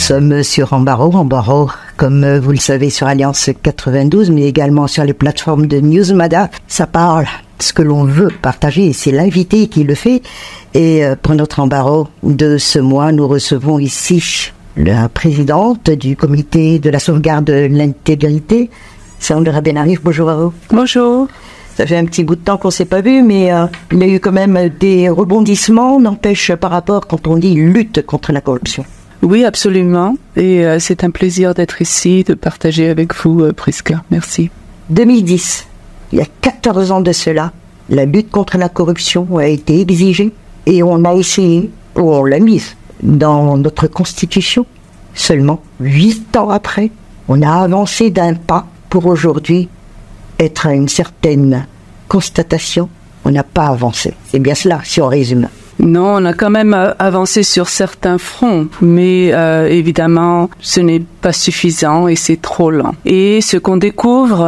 sommes sur Ambaro, comme vous le savez, sur Alliance 92, mais également sur les plateformes de Newsmada. Ça parle de ce que l'on veut partager et c'est l'invité qui le fait. Et pour notre Ambaro de ce mois, nous recevons ici la présidente du comité de la sauvegarde de l'intégrité, Sandra Benarif. Bonjour à vous. Bonjour. Ça fait un petit bout de temps qu'on ne s'est pas vu, mais il y a eu quand même des rebondissements, n'empêche par rapport quand on dit lutte contre la corruption. Oui, absolument. Et c'est un plaisir d'être ici, de partager avec vous, Prisca. Merci. 2010, il y a 14 ans de cela, la lutte contre la corruption a été exigée et on a essayé, ou on l'a mise dans notre constitution. Seulement 8 ans après, on a avancé d'un pas pour aujourd'hui être à une certaine constatation. On n'a pas avancé. C'est bien cela, si on résume. Non, on a quand même avancé sur certains fronts, mais évidemment, ce n'est pas suffisant et c'est trop lent. Et ce qu'on découvre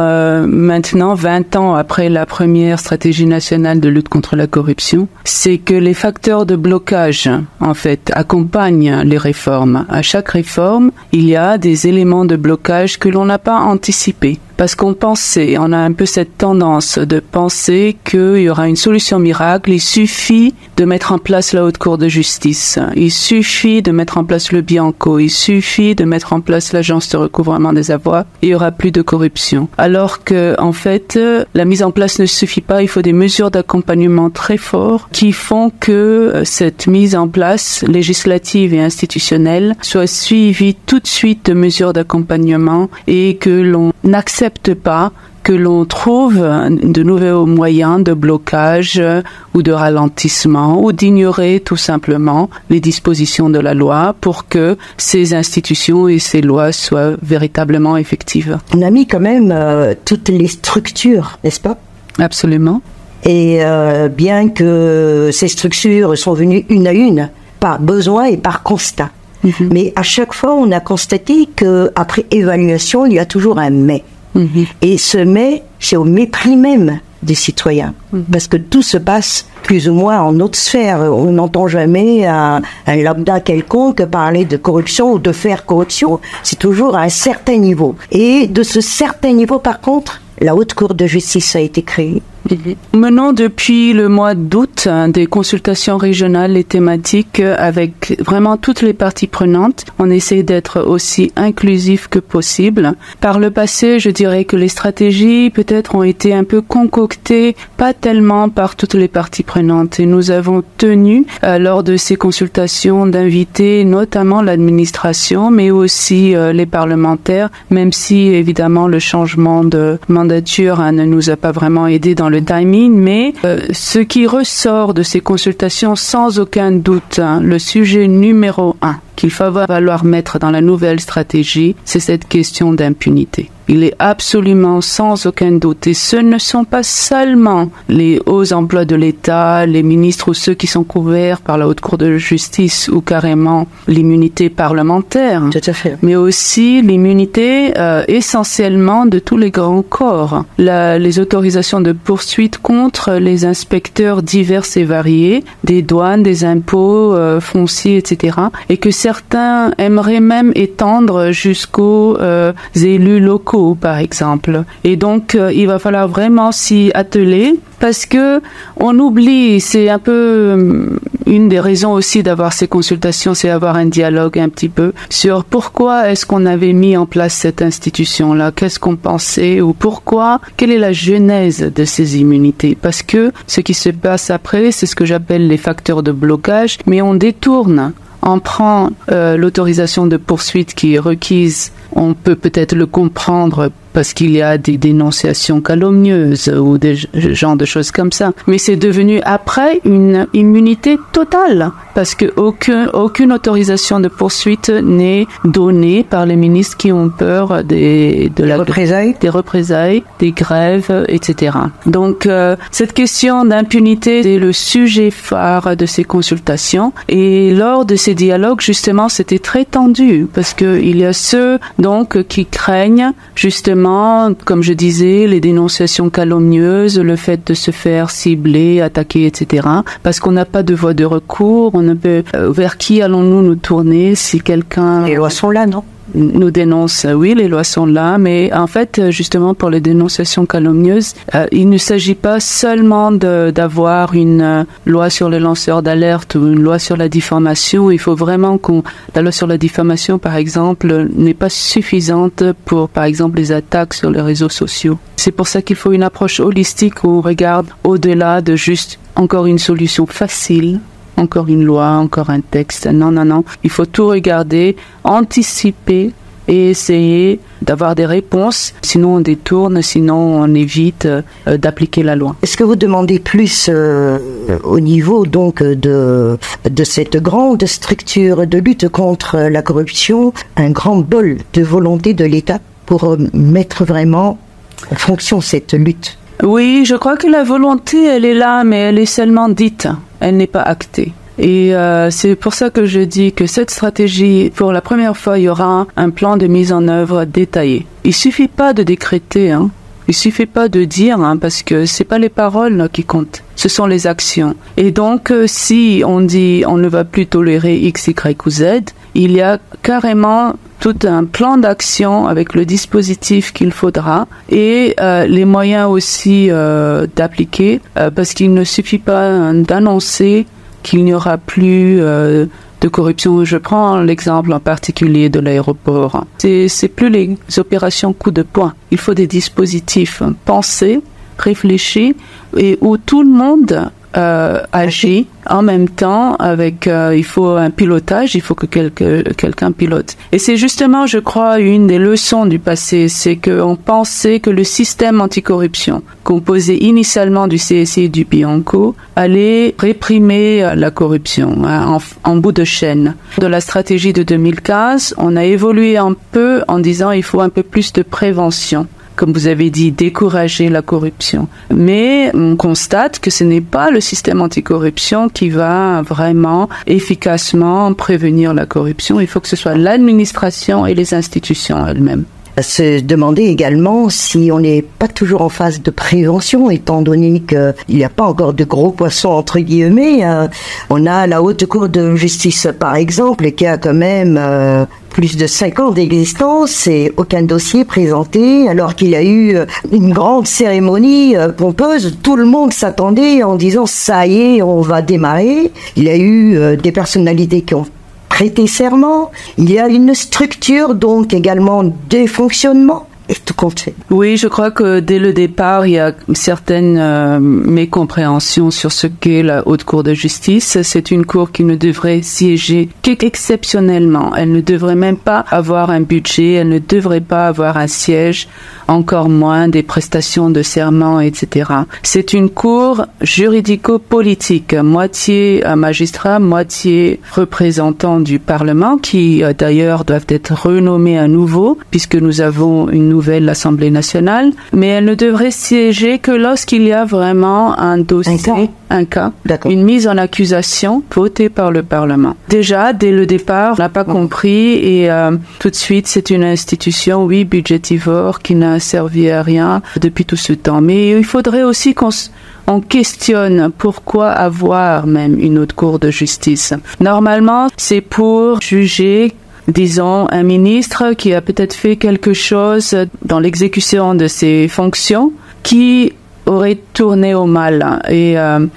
maintenant, 20 ans après la première stratégie nationale de lutte contre la corruption, c'est que les facteurs de blocage, en fait, accompagnent les réformes. À chaque réforme, il y a des éléments de blocage que l'on n'a pas anticipés. Parce qu'on a un peu cette tendance de penser qu'il y aura une solution miracle. Il suffit de mettre en place la Haute Cour de justice. Il suffit de mettre en place le Bianco. Il suffit de mettre en place l'Agence de recouvrement des avoirs. Et il y aura plus de corruption. Alors que, en fait, la mise en place ne suffit pas. Il faut des mesures d'accompagnement très fortes qui font que cette mise en place législative et institutionnelle soit suivie tout de suite de mesures d'accompagnement et que l'on n'accepte pas que l'on trouve de nouveaux moyens de blocage ou de ralentissement ou d'ignorer tout simplement les dispositions de la loi pour que ces institutions et ces lois soient véritablement effectives. On a mis quand même toutes les structures, n'est-ce pas? Absolument. Et bien que ces structures sont venues une à une, par besoin et par constat. Mais à chaque fois, on a constaté qu'après évaluation, il y a toujours un « mais ». Et ce mais, c'est au mépris même des citoyens. Parce que tout se passe plus ou moins en autre sphère. On n'entend jamais un lambda quelconque parler de corruption ou de faire corruption. C'est toujours à un certain niveau. Et de ce certain niveau, par contre, la Haute Cour de justice a été créée. Menons depuis le mois d'août des consultations régionales et thématiques avec vraiment toutes les parties prenantes. On essaie d'être aussi inclusif que possible. Par le passé, je dirais que les stratégies peut-être ont été un peu concoctées, pas tellement par toutes les parties prenantes. Et nous avons tenu, lors de ces consultations, d'inviter notamment l'administration, mais aussi les parlementaires, même si évidemment le changement de mandature ne nous a pas vraiment aidé dans le timing, mais ce qui ressort de ces consultations sans aucun doute, le sujet numéro 1 qu'il va falloir mettre dans la nouvelle stratégie, c'est cette question d'impunité. Il est absolument sans aucun doute, et ce ne sont pas seulement les hauts emplois de l'État, les ministres ou ceux qui sont couverts par la Haute Cour de justice ou carrément l'immunité parlementaire, tout à fait, mais aussi l'immunité essentiellement de tous les grands corps. Les autorisations de poursuite contre les inspecteurs divers et variés, des douanes, des impôts fonciers, etc. Et que certains aimeraient même étendre jusqu'aux élus locaux, par exemple. Et donc, il va falloir vraiment s'y atteler parce que on oublie, c'est un peu une des raisons aussi d'avoir ces consultations, c'est avoir un dialogue un petit peu sur pourquoi est-ce qu'on avait mis en place cette institution-là, qu'est-ce qu'on pensait ou pourquoi, quelle est la genèse de ces immunités. Parce que ce qui se passe après, c'est ce que j'appelle les facteurs de blocage, mais on détourne. On prend l'autorisation de poursuite qui est requise, on peut peut-être le comprendre parce qu'il y a des dénonciations calomnieuses ou des genres de choses comme ça. Mais c'est devenu après une immunité totale parce que aucune autorisation de poursuite n'est donnée par les ministres qui ont peur des représailles, des grèves, etc. Donc cette question d'impunité est le sujet phare de ces consultations et lors de ces dialogues justement c'était très tendu parce que il y a ceux donc qui craignent justement, comme je disais, les dénonciations calomnieuses, le fait de se faire cibler, attaquer, etc. Parce qu'on n'a pas de voie de recours, on ne peut, vers qui allons-nous nous tourner si quelqu'un... Les lois sont là, non ? Nous dénonce, oui, les lois sont là, mais en fait, justement, pour les dénonciations calomnieuses, il ne s'agit pas seulement d'avoir une loi sur le lanceur d'alerte ou une loi sur la diffamation. Il faut vraiment la loi sur la diffamation, par exemple, n'est pas suffisante pour, par exemple, les attaques sur les réseaux sociaux. C'est pour ça qu'il faut une approche holistique où on regarde au-delà de juste encore une solution facile. Encore une loi, encore un texte. Non. Il faut tout regarder, anticiper et essayer d'avoir des réponses. Sinon, on détourne, sinon, on évite d'appliquer la loi. Est-ce que vous demandez plus au niveau donc de cette grande structure de lutte contre la corruption, un grand bol de volonté de l'État pour mettre vraiment en fonction cette lutte? Oui, je crois que la volonté, elle est là, mais elle est seulement dite. Elle n'est pas actée. Et c'est pour ça que je dis que cette stratégie, pour la première fois, il y aura un plan de mise en œuvre détaillé. Il suffit pas de décréter, hein. Il suffit pas de dire, hein, parce que c'est pas les paroles qui comptent. Ce sont les actions. Et donc, si on dit on ne va plus tolérer X, Y ou Z, il y a carrément tout un plan d'action avec le dispositif qu'il faudra et les moyens aussi d'appliquer, parce qu'il ne suffit pas d'annoncer qu'il n'y aura plus de corruption. Je prends l'exemple en particulier de l'aéroport. C'est plus les opérations coup de poing. Il faut des dispositifs pensés, réfléchis et où tout le monde agit en même temps avec il faut un pilotage, il faut que quelqu'un pilote. Et c'est justement, je crois, une des leçons du passé, c'est qu'on pensait que le système anticorruption, composé initialement du CSI et du Bianco, allait réprimer la corruption en bout de chaîne. De la stratégie de 2015, on a évolué un peu en disant il faut un peu plus de prévention. Comme vous avez dit, décourager la corruption. Mais on constate que ce n'est pas le système anticorruption qui va vraiment efficacement prévenir la corruption. Il faut que ce soit l'administration et les institutions elles-mêmes. À se demander également si on n'est pas toujours en phase de prévention, étant donné qu'il n'y a pas encore de gros poissons, entre guillemets. On a la Haute Cour de justice, par exemple, qui a quand même plus de 5 ans d'existence et aucun dossier présenté, alors qu'il y a eu une grande cérémonie pompeuse. Tout le monde s'attendait en disant « ça y est, on va démarrer ». Il y a eu des personnalités qui ont prêté serment. Il y a une structure, donc également des fonctionnements. Et tout compte fait. Oui, je crois que dès le départ, il y a certaines mécompréhensions sur ce qu'est la Haute Cour de justice. C'est une cour qui ne devrait siéger qu'exceptionnellement. Elle ne devrait même pas avoir un budget, elle ne devrait pas avoir un siège, encore moins des prestations de serment, etc. C'est une cour juridico-politique, moitié magistrat, moitié représentant du Parlement, qui d'ailleurs doivent être renommés à nouveau, puisque nous avons une nouvelle Assemblée nationale, mais elle ne devrait siéger que lorsqu'il y a vraiment un dossier, un cas, une mise en accusation votée par le Parlement. Déjà, dès le départ, on n'a pas compris et tout de suite, c'est une institution, oui, budgétivore, qui n'a servi à rien depuis tout ce temps. Mais il faudrait aussi qu'on questionne pourquoi avoir même une Haute Cour de justice. Normalement, c'est pour juger, disons, un ministre qui a peut-être fait quelque chose dans l'exécution de ses fonctions qui aurait tourné au mal. Et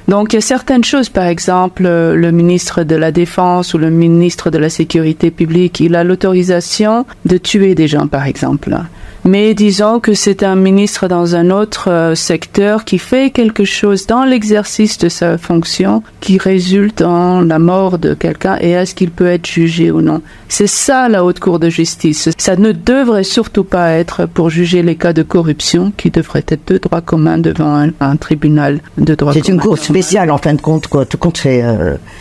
donc, il y a certaines choses, par exemple, le ministre de la Défense ou le ministre de la Sécurité publique, il a l'autorisation de tuer des gens, par exemple. Mais disons que c'est un ministre dans un autre secteur qui fait quelque chose dans l'exercice de sa fonction qui résulte en la mort de quelqu'un et est-ce qu'il peut être jugé ou non. C'est ça la Haute Cour de justice. Ça ne devrait surtout pas être pour juger les cas de corruption qui devraient être de droit commun devant un tribunal de droit commun. C'est une cour spéciale en fin de compte, quoi. Tout compte fait.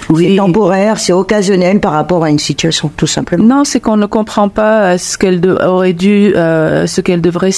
Oui. C'est temporaire, c'est occasionnel par rapport à une situation, tout simplement. Non, c'est qu'on ne comprend pas ce qu'elle aurait dû ce qu'elle devrait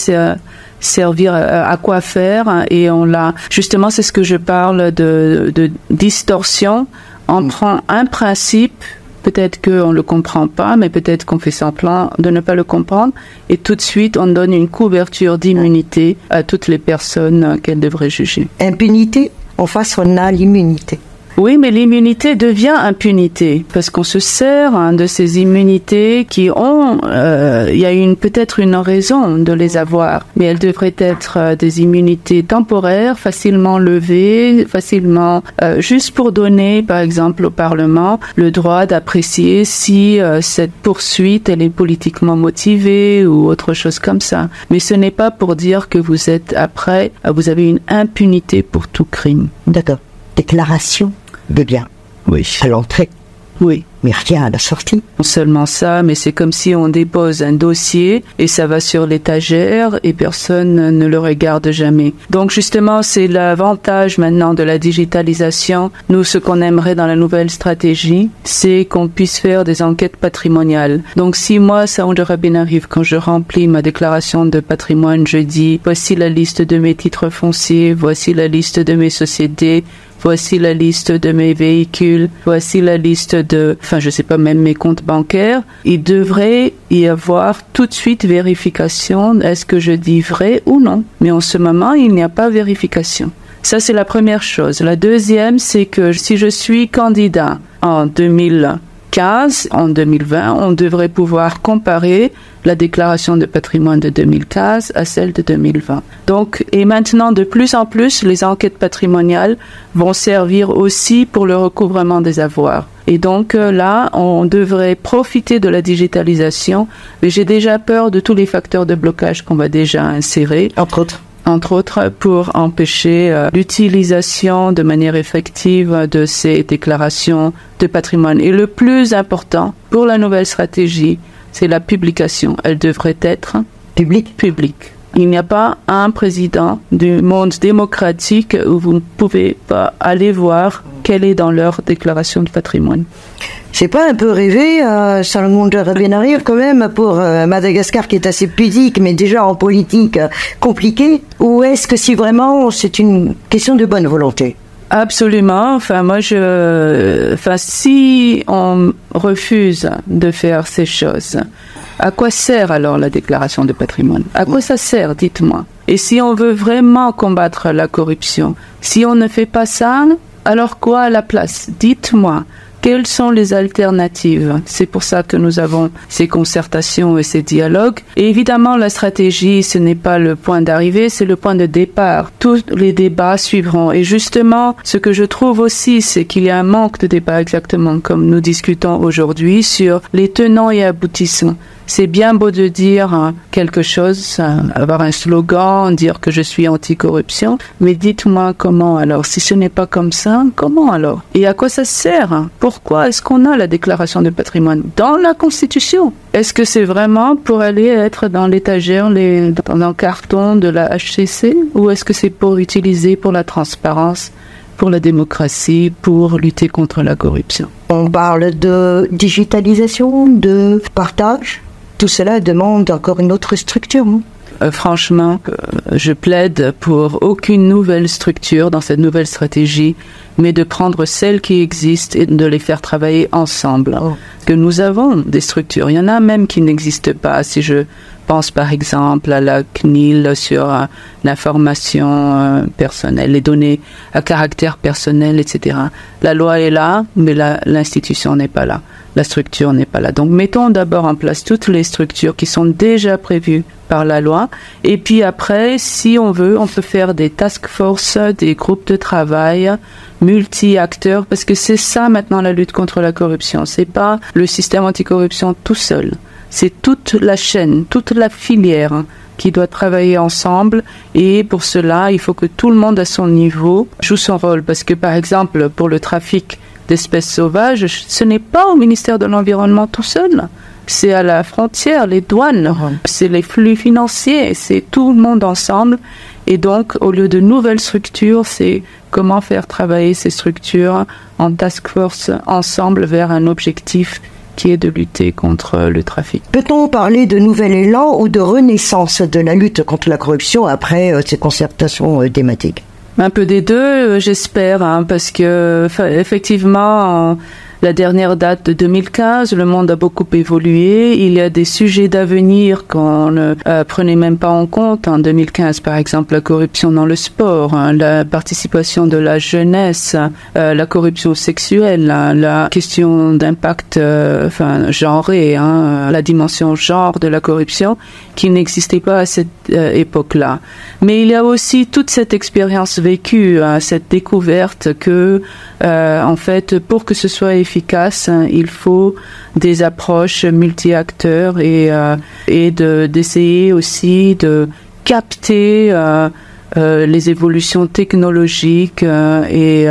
servir à quoi faire et on l'a justement, c'est ce que je parle de distorsion. On prend un principe Peut-être qu'on ne le comprend pas, mais peut-être qu'on fait semblant de ne pas le comprendre. Et tout de suite, on donne une couverture d'immunité à toutes les personnes qu'elle devrait juger. Impunité, en face, on a l'immunité. Oui, mais l'immunité devient impunité parce qu'on se sert de ces immunités qui ont, il y a peut-être une raison de les avoir, mais elles devraient être des immunités temporaires, facilement levées, facilement, juste pour donner, par exemple, au Parlement le droit d'apprécier si cette poursuite elle est politiquement motivée ou autre chose comme ça. Mais ce n'est pas pour dire que vous êtes après, vous avez une impunité pour tout crime. D'accord. Déclaration de biens. Oui. À l'entrée. Oui. Mais rien à la sortie. Non seulement ça, mais c'est comme si on dépose un dossier et ça va sur l'étagère et personne ne le regarde jamais. Donc justement, c'est l'avantage maintenant de la digitalisation. Nous, ce qu'on aimerait dans la nouvelle stratégie, c'est qu'on puisse faire des enquêtes patrimoniales. Donc si moi, Saounda Rabin arrive, quand je remplis ma déclaration de patrimoine, je dis voici la liste de mes titres fonciers, voici la liste de mes sociétés, voici la liste de mes véhicules, voici la liste de, je sais pas, même mes comptes bancaires. Il devrait y avoir tout de suite vérification, est-ce que je dis vrai ou non. Mais en ce moment, il n'y a pas vérification. Ça, c'est la première chose. La deuxième, c'est que si je suis candidat en 2015, en 2020, on devrait pouvoir comparer la déclaration de patrimoine de 2015 à celle de 2020. Donc, et maintenant, de plus en plus, les enquêtes patrimoniales vont servir aussi pour le recouvrement des avoirs. Et donc là, on devrait profiter de la digitalisation, mais j'ai déjà peur de tous les facteurs de blocage qu'on va déjà insérer. Entre autres, pour empêcher l'utilisation de manière effective de ces déclarations de patrimoine. Et le plus important pour la nouvelle stratégie, c'est la publication. Elle devrait être publique. Il n'y a pas un président du monde démocratique où vous ne pouvez pas aller voir quelle est dans leur déclaration de patrimoine. C'est pas un peu rêvé, Saounda Rabin quand même, pour Madagascar qui est assez pudique, mais déjà en politique compliquée, ou est-ce que si vraiment c'est une question de bonne volonté? Absolument. Si on refuse de faire ces choses, à quoi sert alors la déclaration de patrimoine? À quoi ça sert, dites-moi? Et si on veut vraiment combattre la corruption, si on ne fait pas ça, alors quoi à la place? Dites-moi. Quelles sont les alternatives? C'est pour ça que nous avons ces concertations et ces dialogues. Et évidemment, la stratégie, ce n'est pas le point d'arrivée, c'est le point de départ. Tous les débats suivront. Et justement, ce que je trouve aussi, c'est qu'il y a un manque de débat, exactement comme nous discutons aujourd'hui, sur les tenants et aboutissants. C'est bien beau de dire quelque chose, avoir un slogan, dire que je suis anti-corruption, mais dites-moi comment alors? Si ce n'est pas comme ça, comment alors? Et à quoi ça sert? Pourquoi est-ce qu'on a la déclaration de patrimoine dans la Constitution? Est-ce que c'est vraiment pour aller être dans l'étagère, dans un carton de la HCC? Ou est-ce que c'est pour utiliser pour la transparence, pour la démocratie, pour lutter contre la corruption? On parle de digitalisation, de partage. Tout cela demande encore une autre structure. Franchement, je plaide pour aucune nouvelle structure dans cette nouvelle stratégie, mais de prendre celles qui existent et de les faire travailler ensemble. Que nous avons des structures. Il y en a même qui n'existent pas. Si je pense par exemple à la CNIL sur l'information personnelle, les données à caractère personnel, etc. La loi est là, mais l'institution n'est pas là. La structure n'est pas là. Donc mettons d'abord en place toutes les structures qui sont déjà prévues par la loi. Et puis après, si on veut, on peut faire des task force, des groupes de travail multi-acteurs, parce que c'est ça maintenant la lutte contre la corruption. C'est pas le système anticorruption tout seul. C'est toute la chaîne, toute la filière qui doit travailler ensemble. Et pour cela, il faut que tout le monde à son niveau joue son rôle. Parce que par exemple, pour le trafic d'espèces sauvages, ce n'est pas au ministère de l'Environnement tout seul. C'est à la frontière, les douanes, c'est les flux financiers, c'est tout le monde ensemble. Et donc, au lieu de nouvelles structures, c'est comment faire travailler ces structures en task force ensemble vers un objectif qui est de lutter contre le trafic. Peut-on parler de nouvel élan ou de renaissance de la lutte contre la corruption après ces concertations thématiques? Un peu des deux, j'espère, parce que effectivement, La dernière date de 2015, le monde a beaucoup évolué. Il y a des sujets d'avenir qu'on ne prenait même pas en compte en 2015. Par exemple, la corruption dans le sport, la participation de la jeunesse, la corruption sexuelle, la question d'impact genré, la dimension genre de la corruption qui n'existait pas à cette époque-là. Mais il y a aussi toute cette expérience vécue, cette découverte que, en fait, pour que ce soit efficace, il faut des approches multi-acteurs et d'essayer aussi de capter les évolutions technologiques et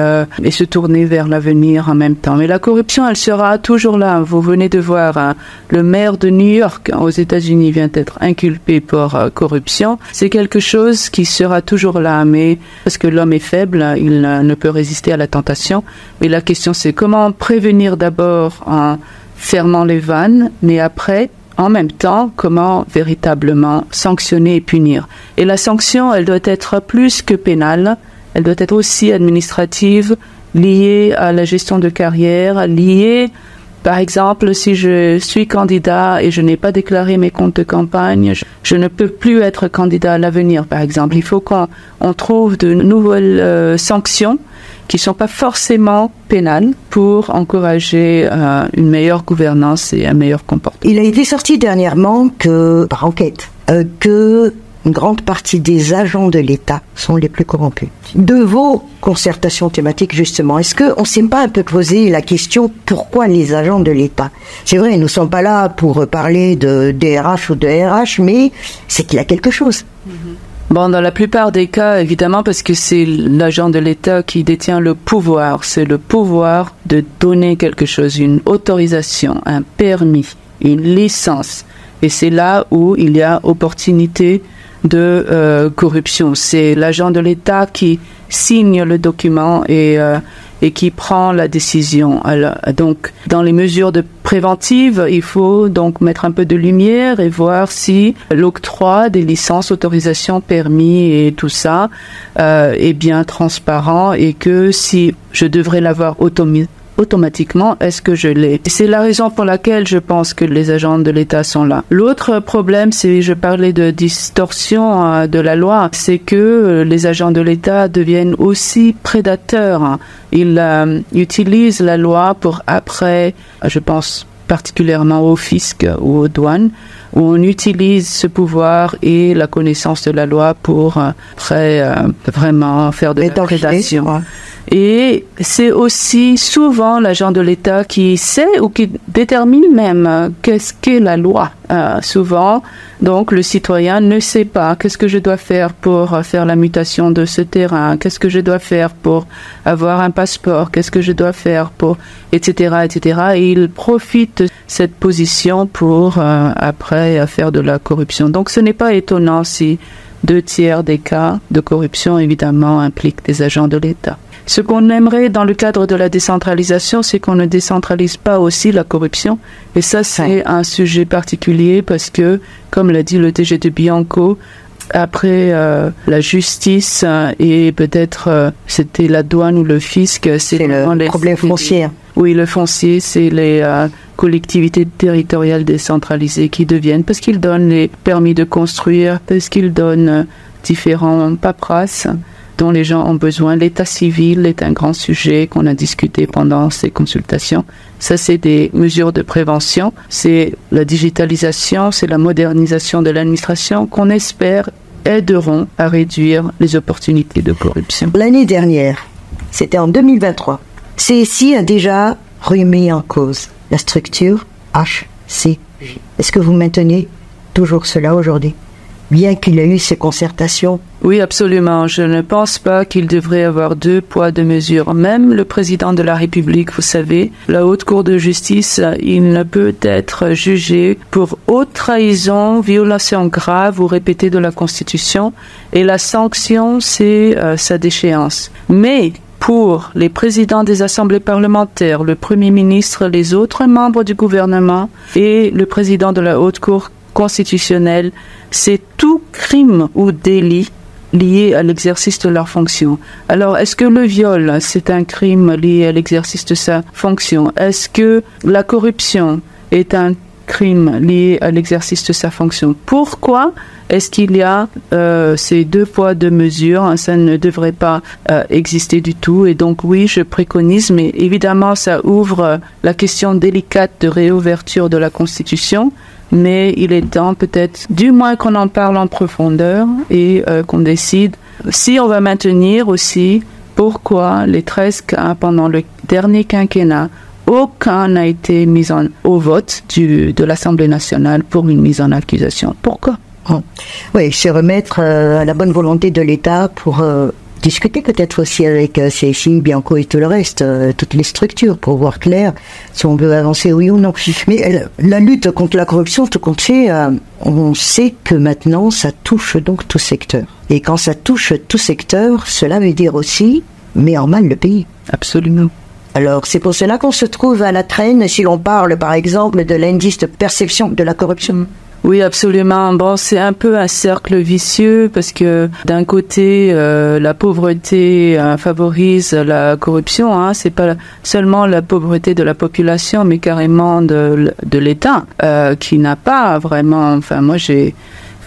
se tourner vers l'avenir en même temps. Mais la corruption, elle sera toujours là. Vous venez de voir le maire de New York aux États-Unis vient d'être inculpé pour corruption. C'est quelque chose qui sera toujours là, mais parce que l'homme est faible, il ne peut résister à la tentation. Mais la question, c'est comment prévenir d'abord en fermant les vannes, mais après, en même temps, comment véritablement sanctionner et punir. Et la sanction, elle doit être plus que pénale, elle doit être aussi administrative, liée à la gestion de carrière, liée, par exemple, si je suis candidat et je n'ai pas déclaré mes comptes de campagne, je ne peux plus être candidat à l'avenir, par exemple. Il faut qu'on trouve de nouvelles sanctions qui ne sont pas forcément pénales pour encourager une meilleure gouvernance et un meilleur comportement. Il a été sorti dernièrement par enquête, que une grande partie des agents de l'État sont les plus corrompus. De vos concertations thématiques, justement, est-ce qu'on ne s'est pas un peu posé la question pourquoi les agents de l'État? C'est vrai, nous ne sommes pas là pour parler de DRH ou de RH, mais c'est qu'il y a quelque chose. Bon, dans la plupart des cas, évidemment, parce que c'est l'agent de l'État qui détient le pouvoir. C'est le pouvoir de donner quelque chose, une autorisation, un permis, une licence. Et c'est là où il y a opportunité de corruption. C'est l'agent de l'État qui signe le document et qui prend la décision. Alors, donc, dans les mesures préventives, il faut donc mettre un peu de lumière et voir si l'octroi des licences, autorisations, permis et tout ça est bien transparent et que si je devrais l'avoir automatiquement, est-ce que je l'ai? C'est la raison pour laquelle je pense que les agents de l'État sont là. L'autre problème, je parlais de distorsion de la loi, c'est que les agents de l'État deviennent aussi prédateurs. Ils utilisent la loi pour après, je pense particulièrement au fisc ou aux douanes, où on utilise ce pouvoir et la connaissance de la loi pour après vraiment faire de la prédation. Ouais. Et c'est aussi souvent l'agent de l'État qui sait ou qui détermine même qu'est-ce qu'est la loi. Souvent, donc, le citoyen ne sait pas qu'est-ce que je dois faire pour faire la mutation de ce terrain, qu'est-ce que je dois faire pour avoir un passeport, qu'est-ce que je dois faire pour, etc., etc. Et il profite de cette position pour, après, faire de la corruption. Donc, ce n'est pas étonnant si 2/3 des cas de corruption, évidemment, impliquent des agents de l'État. Ce qu'on aimerait dans le cadre de la décentralisation, c'est qu'on ne décentralise pas aussi la corruption. Et ça, c'est un sujet particulier parce que, comme l'a dit le DG de Bianco, après la justice et peut-être c'était la douane ou le fisc, c'est le problème foncier. Oui, le foncier, c'est les collectivités territoriales décentralisées qui deviennent, parce qu'ils donnent les permis de construire, parce qu'ils donnent différents paperasses dont les gens ont besoin. L'état civil est un grand sujet qu'on a discuté pendant ces consultations. Ça, c'est des mesures de prévention. C'est la digitalisation, c'est la modernisation de l'administration qu'on espère aideront à réduire les opportunités de corruption. L'année dernière, c'était en 2023, CSI a déjà remis en cause la structure HCJ. Est-ce que vous maintenez toujours cela aujourd'hui, bien qu'il y ait eu ces concertations? Oui, absolument. Je ne pense pas qu'il devrait avoir 2 poids, 2 mesures. Même le président de la République, vous savez, la Haute Cour de justice, il ne peut être jugé pour haute trahison, violation grave ou répétée de la Constitution. Et la sanction, c'est sa déchéance. Mais pour les présidents des assemblées parlementaires, le Premier ministre, les autres membres du gouvernement et le président de la Haute Cour constitutionnelle, c'est tout crime ou délit lié à l'exercice de leur fonction. Alors, est-ce que le viol, c'est un crime lié à l'exercice de sa fonction? Est-ce que la corruption est un crime lié à l'exercice de sa fonction? Pourquoi est-ce qu'il y a ces 2 poids, 2 mesures? Ça ne devrait pas exister du tout. Et donc oui, je préconise, mais évidemment, ça ouvre la question délicate de réouverture de la Constitution. Mais il est temps peut-être, du moins qu'on en parle en profondeur et qu'on décide si on va maintenir aussi pourquoi les 13 cas pendant le dernier quinquennat, aucun n'a été mis au vote de l'Assemblée nationale pour une mise en accusation. Pourquoi? Oui, c'est remettre à la bonne volonté de l'État pour discuter peut-être aussi avec CSI, Bianco et tout le reste, toutes les structures, pour voir clair si on veut avancer oui ou non. Mais la lutte contre la corruption, tout compte fait, on sait que maintenant ça touche donc tout secteur. Et quand ça touche tout secteur, cela veut dire aussi met en mal le pays. Absolument. Alors, c'est pour cela qu'on se trouve à la traîne si l'on parle, par exemple, de l'indice de perception de la corruption. Oui, absolument. Bon, c'est un peu un cercle vicieux parce que d'un côté, la pauvreté favorise la corruption. Hein. C'est pas seulement la pauvreté de la population, mais carrément de l'État qui n'a pas vraiment. Enfin, moi, j'ai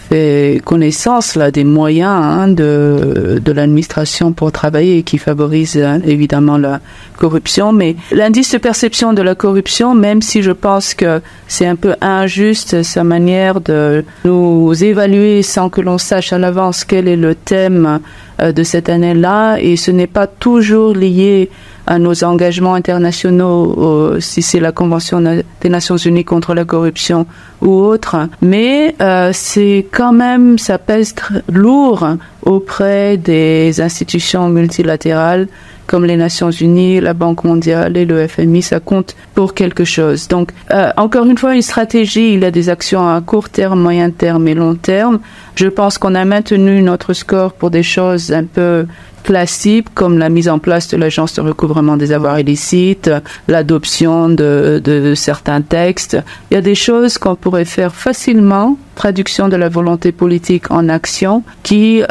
fait connaissance là des moyens de l'administration pour travailler qui favorise évidemment la corruption, mais l'indice de perception de la corruption, même si je pense que c'est un peu injuste sa manière de nous évaluer sans que l'on sache à l'avance quel est le thème de cette année-là, et ce n'est pas toujours lié à nos engagements internationaux, si c'est la Convention des Nations Unies contre la corruption ou autre, mais c'est quand même, ça pèse lourd auprès des institutions multilatérales comme les Nations Unies, la Banque mondiale et le FMI, ça compte pour quelque chose. Donc, encore une fois, une stratégie, il y a des actions à court terme, moyen terme et long terme. Je pense qu'on a maintenu notre score pour des choses un peu classiques, comme la mise en place de l'Agence de recouvrement des avoirs illicites, l'adoption de certains textes. Il y a des choses qu'on pourrait faire facilement, traduction de la volonté politique en action, qui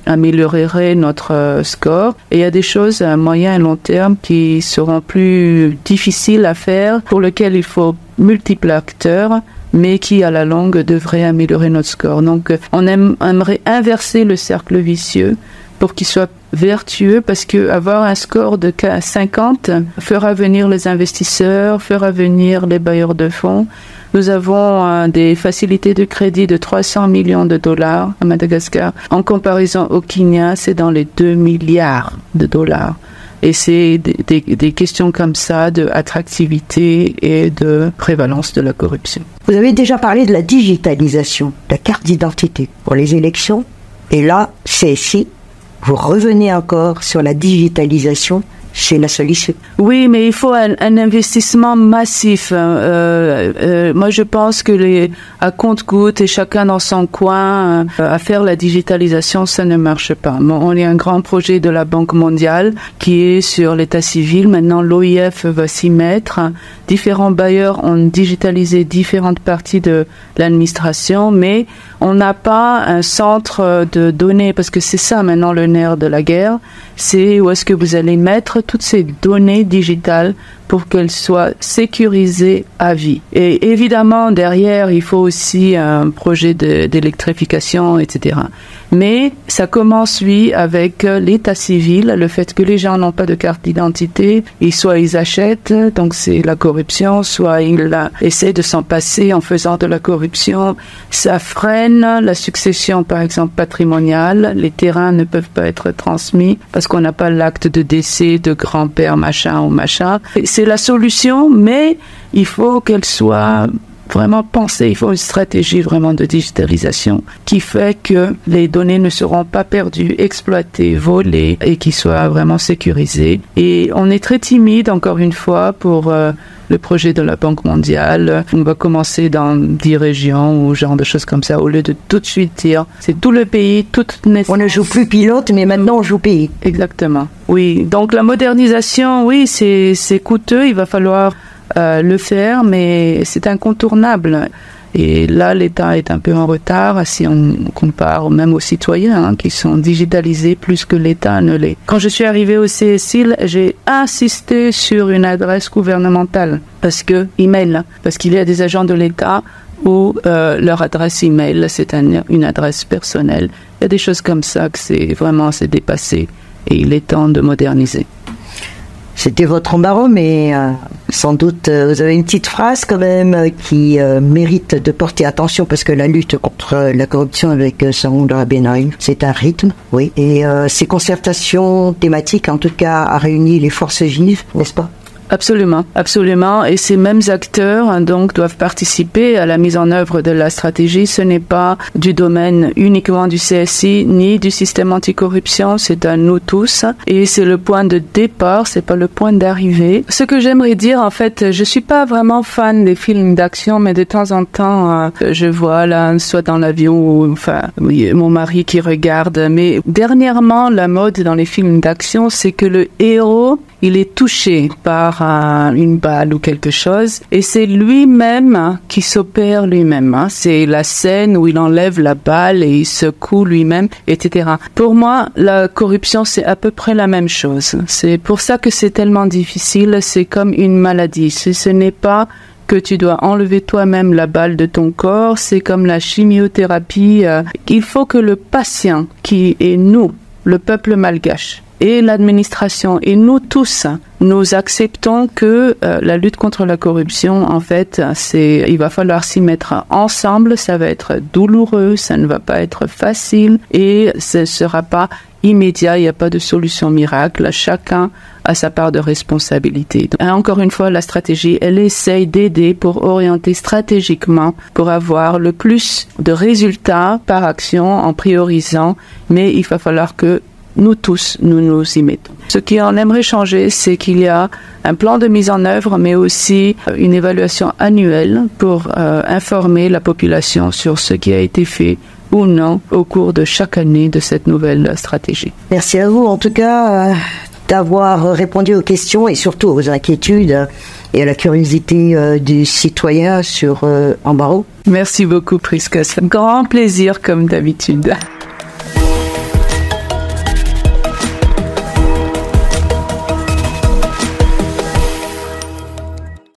améliorerait notre score. Et il y a des choses à moyen et long terme qui seront plus difficiles à faire, pour lesquelles il faut multiples acteurs, mais qui, à la longue, devraient améliorer notre score. Donc, on aimerait inverser le cercle vicieux pour qu'il soit vertueux, parce que avoir un score de 50 fera venir les investisseurs, fera venir les bailleurs de fonds. Nous avons des facilités de crédit de 300 millions de dollars à Madagascar. En comparaison au Kenya, c'est dans les 2 milliards de dollars. Et c'est des questions comme ça d'attractivité et de prévalence de la corruption. Vous avez déjà parlé de la digitalisation, de la carte d'identité pour les élections. Et là, c'est ici. Vous revenez encore sur la digitalisation chez la solution. Oui, mais il faut un investissement massif. Moi, je pense que à compte-gouttes et chacun dans son coin, à faire la digitalisation, ça ne marche pas. Bon, on a un grand projet de la Banque mondiale qui est sur l'état civil. Maintenant, l'OIF va s'y mettre. Différents bailleurs ont digitalisé différentes parties de l'administration, mais on n'a pas un centre de données, parce que c'est ça maintenant le nerf de la guerre, c'est où est-ce que vous allez mettre toutes ces données digitales pour qu'elles soient sécurisées à vie. Et évidemment, derrière, il faut aussi un projet d'électrification, etc. Mais ça commence, oui, avec l'état civil, le fait que les gens n'ont pas de carte d'identité, et soit ils achètent, donc c'est la corruption, soit ils essaient de s'en passer en faisant de la corruption. Ça freine la succession, par exemple, patrimoniale. Les terrains ne peuvent pas être transmis parce qu'on n'a pas l'acte de décès de grand-père machin ou machin. C'est la solution, mais il faut qu'elle soit vraiment pensée. Il faut une stratégie vraiment de digitalisation qui fait que les données ne seront pas perdues, exploitées, volées, et qui soient vraiment sécurisées. Et on est très timide, encore une fois, pour le projet de la Banque mondiale. On va commencer dans 10 régions ou genre de choses comme ça, au lieu de tout de suite dire c'est tout le pays, toute naissance. On ne joue plus pilote, mais maintenant on joue pays. Exactement. Oui. Donc la modernisation, oui, c'est coûteux. Il va falloir le faire, mais c'est incontournable. Et là, l'État est un peu en retard si on compare même aux citoyens qui sont digitalisés plus que l'État ne l'est. Quand je suis arrivée au CSIL, j'ai insisté sur une adresse gouvernementale parce qu'il y a des agents de l'État où leur adresse email, c'est une adresse personnelle. Il y a des choses comme ça que c'est dépassé et il est temps de moderniser. C'était votre embarras, mais sans doute vous avez une petite phrase quand même qui mérite de porter attention parce que la lutte contre la corruption avec Sarounda Benaï, c'est un rythme, oui. Et ces concertations thématiques, en tout cas, a réuni les forces vives, n'est-ce pas? Absolument, absolument. Et ces mêmes acteurs donc doivent participer à la mise en œuvre de la stratégie. Ce n'est pas du domaine uniquement du CSI ni du système anticorruption. C'est à nous tous. Et c'est le point de départ. C'est pas le point d'arrivée. Ce que j'aimerais dire, en fait, je suis pas vraiment fan des films d'action, mais de temps en temps, je vois là, soit dans l'avion ou mon mari qui regarde. Mais dernièrement, la mode dans les films d'action, c'est que le héros, il est touché par une balle ou quelque chose et c'est lui-même qui s'opère lui-même. C'est la scène où il enlève la balle et il secoue lui-même, etc. Pour moi, la corruption, c'est à peu près la même chose. C'est pour ça que c'est tellement difficile. C'est comme une maladie. Ce n'est pas que tu dois enlever toi-même la balle de ton corps. C'est comme la chimiothérapie. Il faut que le patient, qui est nous, le peuple malgache, et l'administration et nous tous, nous acceptons que la lutte contre la corruption, en fait, il va falloir s'y mettre ensemble. Ça va être douloureux, ça ne va pas être facile et ce ne sera pas immédiat. Il n'y a pas de solution miracle. Chacun a sa part de responsabilité. Et encore une fois, la stratégie, elle essaye d'aider pour orienter stratégiquement, pour avoir le plus de résultats par action en priorisant. Mais il va falloir que nous tous, nous nous y mettons. Ce qu'on aimerait changer, c'est qu'il y a un plan de mise en œuvre, mais aussi une évaluation annuelle pour informer la population sur ce qui a été fait ou non au cours de chaque année de cette nouvelle stratégie. Merci à vous, en tout cas, d'avoir répondu aux questions et surtout aux inquiétudes et à la curiosité du citoyen sur Ambaro. Merci beaucoup, Prisca. C'est un grand plaisir, comme d'habitude.